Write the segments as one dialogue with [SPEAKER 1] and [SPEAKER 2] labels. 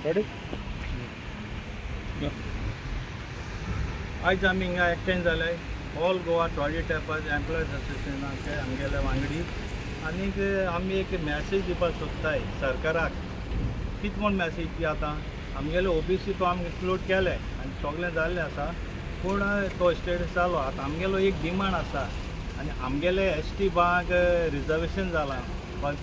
[SPEAKER 1] Ready? आज आमी हिंगा एकठांय जाले all Goa toddy tappers employees असोसिएशनाचे आमगेले वांगडी आनीक आमी एक मॅसेज दिवपाक सोदताय सरकाराक कितें म्हूण मॅसेज ती आतां आमगेले ओबीसी तो आमी इंक्लूड केले आनी सगळें जाल्लें आसा पूण तो स्टेटस जालो आतां आमगेलो एक डिमांड आसा आनी आमगेले एसटी बांक रिजर्वेशन जालां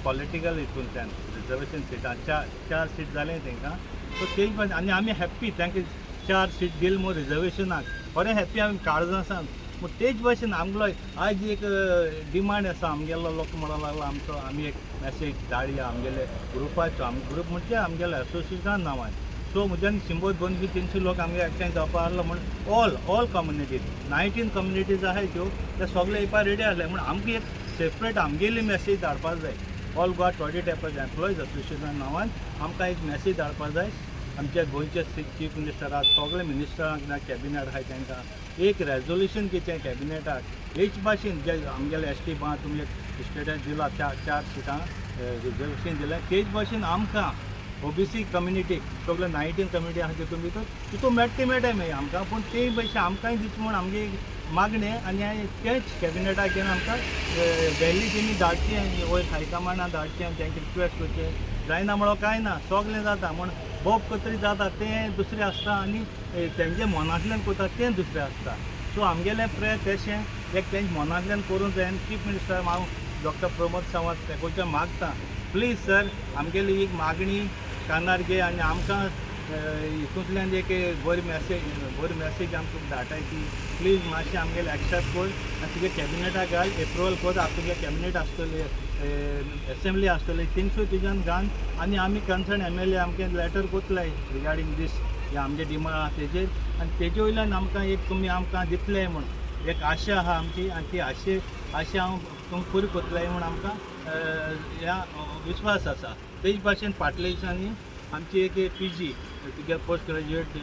[SPEAKER 1] पॉलिटिकल हितूंतल्यान रिजर्वेशन सिटां चार सीट जालें तांकां सो तेज भाशेन आनी आमी हॅप्पी तांकां 4 सीट दिल म्हूण रिजर्वेशनाक बरें हॅप्पी आमी काळजां आसा पूण तेज भाशेन आमगेलो आज एक डिमांड आसा आमगेलो लोक म्हणूंक लागला आमचो आमी एक मॅसेज धाडया आमगेले ग्रुपाचो ग्रूप म्हणजे आमगेले एसोसिएशन नांवान सो म्हज्यान सिंबोद बंद बी 300 लोक आमगे एकठांय जावपाक लागलो म्हण ऑल कम्युनिटीज 19 कम्युनिटीज आहाय त्यो ते सगळे येवपाक रेडी आसले म्हण आमकां एक सेपरेट आमगेली मॅसेज धाडपाक जाय all Goa toddy tappers employees असोसिएशना नांवान आमकां एक मॅसेज धाडपाक जाय आमच्या गोंयचे चीफ मिनिस्टर आहात सगळे मिनिस्टरांक ना कॅबिनेट आहाय तांकां एक रेजोल्युशन घेवचें कॅबिनेटाक हेच भाशेन जे आमगेले एसटी बा तुमी स्टेटाक दिला 4 सिटां रिजर्वेशन दिलें तेच भाशेन आमकां ओबीसी कम्युनिटीक सगळे 19 कम्युनिटी आहा तितून भितर तितून मेळटा मागीर आमकां पूण ते भाशेन आमकांय दिवचें म्हूण आमगे मागणें आनी तेच कॅबिनेटाक घेवन आमकां डेली तेमी धाडचें वयर हायकमांडाक धाडचें आनी तांकां रिक्वेस्ट करचें जायना म्हणून कांय ना सगळें जाता म्हूण बोब कतरी जाता तें दुसरें आसता आनी तेंचे मनांतल्यान करता तें दुसरें आसता सो आमगेलें प्रयत्न तेशें एक तेंच्या मनांतल्यान करूं जाय आनी चीफ मिनिस्टर हांव डॉक्टर प्रमोद सावंत तेकोच्या मागता प्लीज सर आमगेली एक मागणी कानार घे आनी आमकां हितूंतल्यान एक बरी मॅसेज आमकां धाडटाय की प्लीज मातशें आमगेलें एक्सेप्ट कर आनी तुगे कॅबिनेटाक घाल एप्रुवल कर तुगे कॅबिनेट आसतलें असेंब्ली आसतली थिंगसूय तुज्यान घाल आनी आमी कन्सर्न MLA आमकां लेटर कोतले रिगार्डींग दीस हे आमचे डिमांड आहा तेजेर आनी तेजे वयल्यान आमकां एक तुमी आमकां दितले म्हूण एक आशा आहा आमची आनी ती आशा हांव तुमकां पुरी कोतले म्हूण आमकां ह्या विश्वास आसा तेच भाशेन फाटल्या दिसांनी आमची एक PG तुगे पोस्ट ग्रॅज्युएट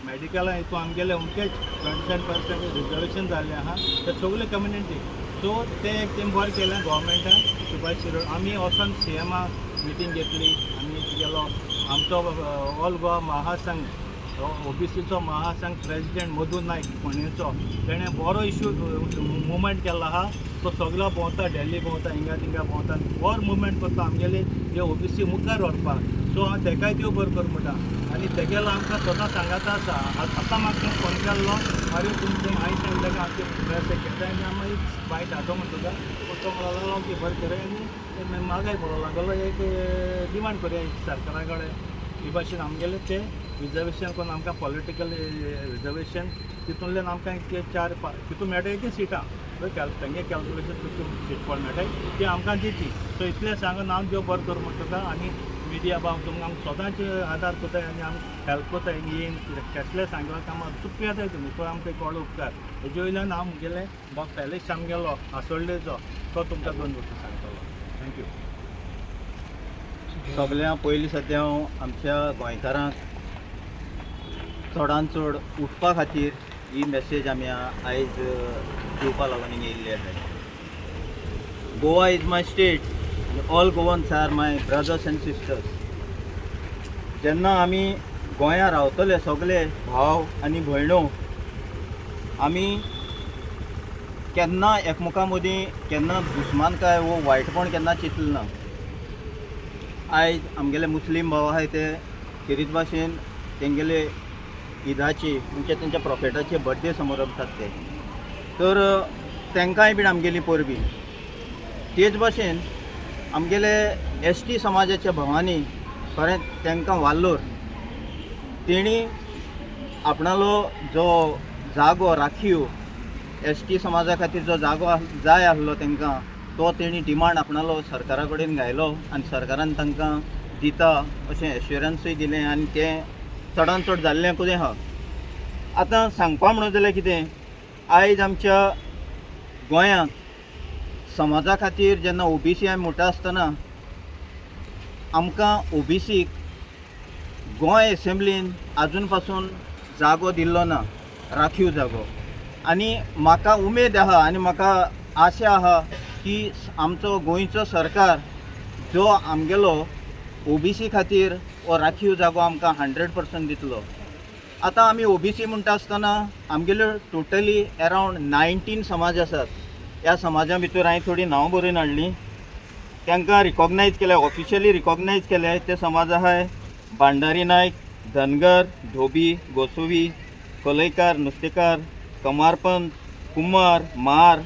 [SPEAKER 1] मॅडिकलां हितून आमगेले अमकेच 27% रिजर्वेशन जाल्लें आहा ते सगळे कम्युनिटी सो ते एक तें बरें केलें गोवोरमेंटान सुभाष शिरोड आमी वचोन CMA मिटींग घेतली आमी गेलो आमचो ऑल गोवा महासंघ ओबीसीचो महासंघ प्रेसिडेंट मधू नायक फोंडेचो तेणें बरो इश्यू मुवमेंट केल्लो आहा तो सगळो भोंवता दिल्ली भोंवता हिंगा थिंगा भोंवता बरो मुवमेंट करता आमगेले जे ओबीसी मुखार व्हरपाक सो हांव तेकाय देव बरें कर म्हणटा आनी तेगेलो आमकां स्वता सांगाता आसा आतां म्हाका फोन केल्लो अरे तुमचें हांवें सांगलें का आमचे प्रेस सेक्रेटरी आनी आमी बायट हाडो म्हणटा तो म्हणूंक लागलो की बरें करे आनी मागाय पडूंक लागलो एक डिमांड करया सरकारा कडेन ही भाशेन आमगेले ते रिजर्वेशन करून आमकां पॉलिटिकल रिजर्वेशन तितूंतल्यान आमकां 4 तितून मेळटा एक सिटां तेंगे कॅल्कुलेशन तितून सीट कोण मेळटाय ती आमकां दिती सो इतलें सांगून हांव देव बरें कर म्हणटा आनी मिडिया बा तुमकां आमकां सदांच आदार कोताय आनी आमकां हेल्प कोताय येवन कसलें सांगलां कामां चुकी येताय तुमी तो आमकां एक व्हड उपकार हेजे वयल्यान हांव मुगेलें बाब पॅलेस आमगेलो आसोळडेचो तो तुमकां 2 गोश्टी सांगतलो थँक्यू
[SPEAKER 2] सगळ्यां पयलीं सद्या हांव आमच्या गोंयकारांक चडांत चड उठपा खातीर ही मॅसेज आमी आयज दिवपा लागून येयल्ली आसा Goa is my state all Goans are my brothers and sisters जेन्ना आमी गोंया रावतले सगळे भाव आनी भयणो आमी केन्ना एकमेकां मदीं केन्ना दुस्मानकाय वो वायटपण केन्ना चिंतलें ना आयज आमगेले मुस्लीम भाव आहाय ते खेरीत भाशेन तेंगेले ईदाची म्हणजे तेंच्या प्रॉफेटाचे बर्थडे समारंभ जातात ते तर तेंकांय बीन आमगेली परबी तेच भाशेन आमगेले ST समाजाच्या भावांनी खरें तेंकां वालोर तेणी आपणालो जो जागो राखीव ST समाजा खातीर जो जागो जाय आसलो तेंकां तो तेणी डिमांड आपणालो सरकारा कडेन घायलो आनी सरकारान तांकां दिता अशें एश्युरन्सूय दिलें आनी तें चडांत चड जाल्लें कितें आहा आतां सांगपा म्हणून जाल्यार कितें आयज आमच्या गोंयांत समाजा खातीर जेन्ना OBC आमी म्हणटा आसतना आमकां OBCक गोंय एसेंब्लीन आजून पासून जागो दिल्लो ना राखीव जागो आनी म्हाका उमेद आहा आनी म्हाका आशा आहा की आमचो गोंयचो सरकार जो आमगेलो OBC खातीर हो राखीव जागो आमकां 100% दितलो. आतां आमी OBC म्हणटा आसतना आमगेल्यो टोटली अरावंड 19 समाज आसात. ह्या समाजा भितर हांवें थोडीं नांवां बरोवन हाडलीं. तांकां रिकॉग्नायज केल्या, ऑफिशियली रिकॉग्नायज केले. ते समाज आहाय भांडारी नायक, धनगर, धोबी, गोसोवी, कोलयकार, नुस्तेकार, कमारपंत, कुमार, मार,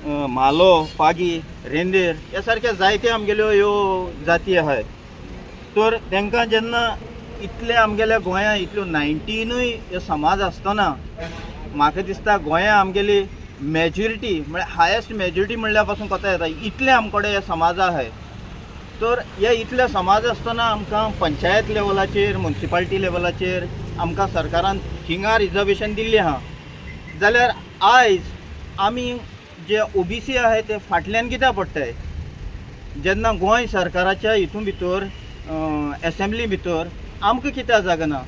[SPEAKER 2] म्हालो, पागी, रेंदेर ह्या सारक्या जायत्यो आमगेल्यो ह्यो जाती आहाय. तर तांकां जेन्ना इतले आमगेल्या गोंयांत इतल्यो 19 ह्यो समाज आसतना म्हाका दिसता गोंयांत आमगेली मेजॉरिटी म्हळ्यार हायेस्ट मेजॉरिटी म्हणल्या पासून कोता येता इतले आमचे कडेन हे समाज आहाय. तर हे इतले समाज आसतना आमकां पंचायत लेवलाचेर, म्युनिसिपालिटी लेवलाचेर आमकां सरकारान थिंगा रिजर्वेशन दिल्लें आहा. जाल्यार आयज आमी जे OBC आहाय ते फाटल्यान कित्याक पडटाय? जेन्ना गोंय सरकाराच्या हितून भितर एसेंब्ली भितर आमकां कित्याक जागा ना?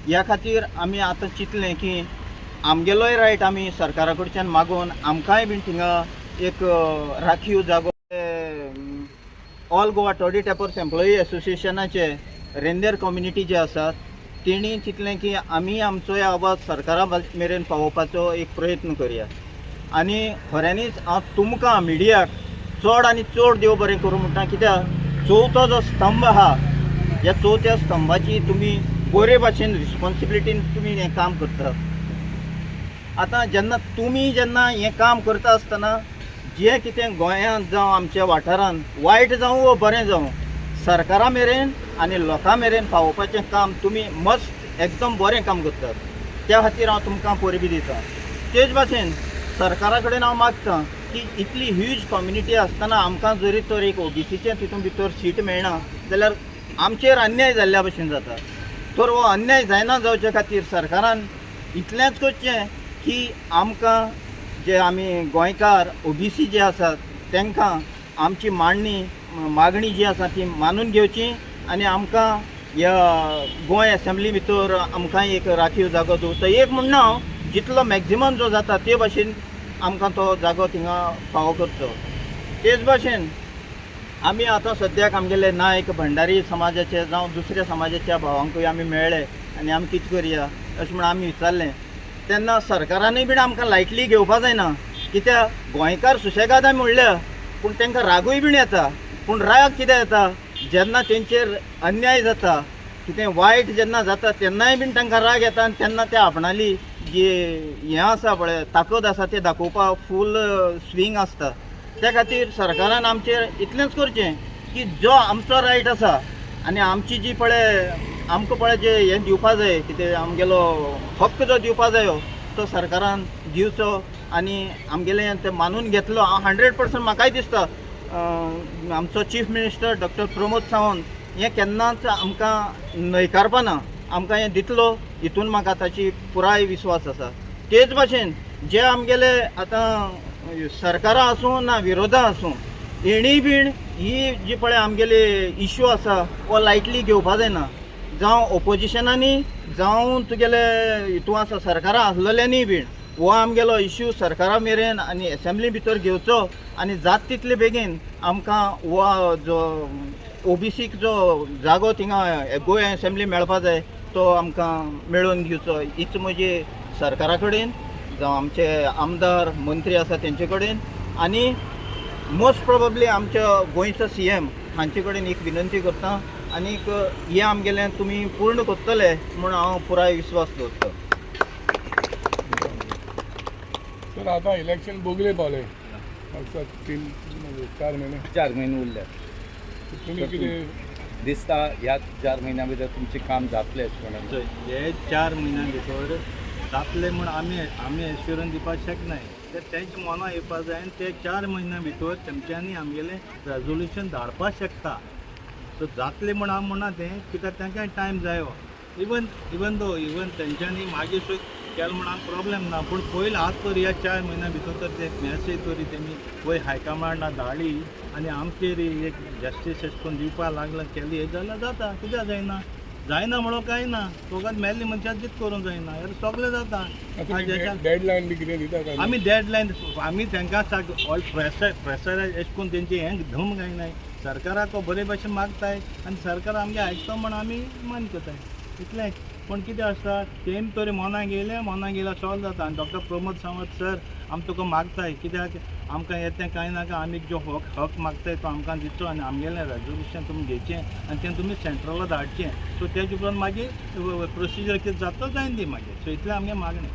[SPEAKER 2] ह्या खातीर आमी आतां चिंतलें की आमगेलोय रायट आमी सरकारा कडच्यान मागून आमकांय बीन थिंगा एक राखीव जागो all Goa toddy tappers employee एसोसिएशनाचे रेंदेर कम्युनिटी जे आसात तेणी चिंतलें की आमी आमचो हे आवाज सरकारा मेरेन पावोवपाचो एक प्रयत्न करया. आनी खऱ्यांनीच हांव तुमकां मिडियाक चड आनी चड देव बरें करूं म्हणटा. कित्याक चवथो जो स्तंभ आहा ह्या चवथ्या स्तंभाची तुमी बरे भाशेन रिस्पॉन्सिबिलिटीन तुमी हें काम करतात. आतां जेन्ना हें काम करता आसतना जें कितें गोंयांत जावं आमच्या वाठारांत वायट जावं वा बरें जावं सरकारा मेरेन आनी लोकां मेरेन पावोवपाचें काम तुमी मस्त एकदम बरें काम करतात. त्या खातीर हांव तुमकां परबी दितां. तेच भाशेन सरकारा कडेन हांव मागतां की इतली ह्यूज कम्युनिटी आसतना आमकां जरी तर एक OBCचे तितून भितर सीट मेळना जाल्यार आमचेर अन्याय जाल्ल्या भशेन जाता. तर हो अन्याय जायना जावचे खातीर सरकारान इतलेंच करचें की आमकां जे आमी गोंयकार OBC जे आसात तांकां आमची मागणी जी आसा ती मानून घेवची आनी आमकां ह्या गोंय एसेंब्ली भितर आमकां एक राखीव जागो दवरचो. एक म्हणना हांव जितलो मॅक्झिमम जो जाता ते भाशेन आमकां तो जागो थिंगा फावो करचो. तेच भाशेन आमी आतां सद्याक आमगेले नायक भंडारी समाजाचे जावं दुसऱ्या समाजाच्या भावांकूय आमी मेळ्ळे आनी आमी कितें करया अशें म्हण आमी विचारलें. तेन्ना सरकारानूय बीन आमकां लायटली घेवपा जायना. कित्याक गोंयकार सुशेगाद आमी म्हणल्या पूण तांकां रागूय बीन येता. पूण राग कित्याक येता? जेन्ना तेंचेर अन्याय जाता, कितें वायट जेन्ना जाता तेन्नाय बीन तांकां राग येता आनी तेन्ना ते आपणाली जी हें आसा पळय ताकद आसा ते दाखोवपाक फूल स्विंग आसता. त्या खातीर सरकारान आमचेर इतलेंच करचें की जो आमचो रायट आसा आनी आमची जी पळय आमकां पळय जे हें दिवपा जाय कितें आमगेलो हक्क जो दिवपा जायो तो सरकारान दिवचो आनी आमगेलें तें मानून घेतलो. हांव 100% म्हाकाय दिसता आमचो chief minister doctor Pramod Sawant हें केन्नाच आमकां न्हयकारपाना. आमकां हें दितलो हितून म्हाका ताची पुराय विस्वास आसा. तेच भाशेन जे आमगेले आतां सरकारां आसूं ना विरोधा आसूं हेणीय बीन ही जी पळय आमगेले इश्यू आसा हो लायटली घेवपा जायना. जावं ओपोजिशनांनी जावं तुगेले हितू आसा सरकारां आसलेल्यांनी बीन हो आमगेलो इश्यू सरकारा मेरेन आनी एसेंब्ली भितर घेवचो आनी जात तितले बेगीन आमकां हो जो OBCक जो जागो थिंगा गोंय एसेंब्ली मेळपा जाय तो आमकां मेळोवन दिवचो. हीच म्हजी सरकारा कडेन जावं आमचे आमदार मंत्री आसा तेंचे कडेन आनी मोस्ट प्रोबेबली आमच्या गोंयचो CM हांचे कडेन एक विनंती करता आनीक हें आमगेलें तुमी पूर्ण करतले म्हूण हांव पुराय विस्वास दवरतां.
[SPEAKER 3] सर आता इलेक्शन बोगले पावले 4 महिने
[SPEAKER 4] उरले.
[SPEAKER 3] तुम्ही कितें
[SPEAKER 4] दिसता ह्या 4 महिन्या भितर तुमचें काम जातलें अशें म्हणून?
[SPEAKER 1] हे 4 महिन्यां भितर जातलें म्हूण आमी एश्युरन्स दिवपाक शकनाय. ते तेंच्या मनां येवपा जाय आनी ते 4 महिन्यां भितर तेमच्यांनी आमगेलें रेजोल्युशन धाडपाक शकता. सो जातलें म्हूण हांव म्हणना तें कित्याक तांकांय टायम जायो. इवन तेंच्यांनी मागीर सुद्दां केलें म्हूण आमकां प्रॉब्लेम ना. पूण पयलीं आज तर ह्या 4 महिन्यां भितर तर ते मॅसेज तरी तेमी पळय हायकमांडाक धाडली आनी आमचेर एक जस्टीस अशें करून दिवपाक लागला केली जाल्यार जाता. कित्याक जायना म्हणून कांय ना. दोगांत मेल्ली मनशाक कितें करूंक जायना हें सगळें जाता.
[SPEAKER 3] डेडलायन बी कितें दिता
[SPEAKER 1] आमी डेडलायन आमी तांकां ऑल प्रेशरायज अशें करून तेंचे हें धम गायनाय. सरकाराक हो बरे भशेन मागताय आनी सरकार आमगे आयकता म्हण आमी मान करताय इतलें. पूण कितें आसता तेम तरी मनाक येयल्या सॉल्व जाता. आनी डॉक्टर प्रमोद सावंत सर आमी तुका मागताय कित्याक आमकां येतें कांय नाका. आमी जो हक मागताय तो आमकां दिवचो आनी आमगेलें रेजोल्युशन तुमी घेवचें आनी तें तुमी सेंट्रला धाडचें. सो तेजे उपरांत मागीर प्रोसिजर कितें जाता जायन दी मागीर. सो इतलें आमगे मागणें.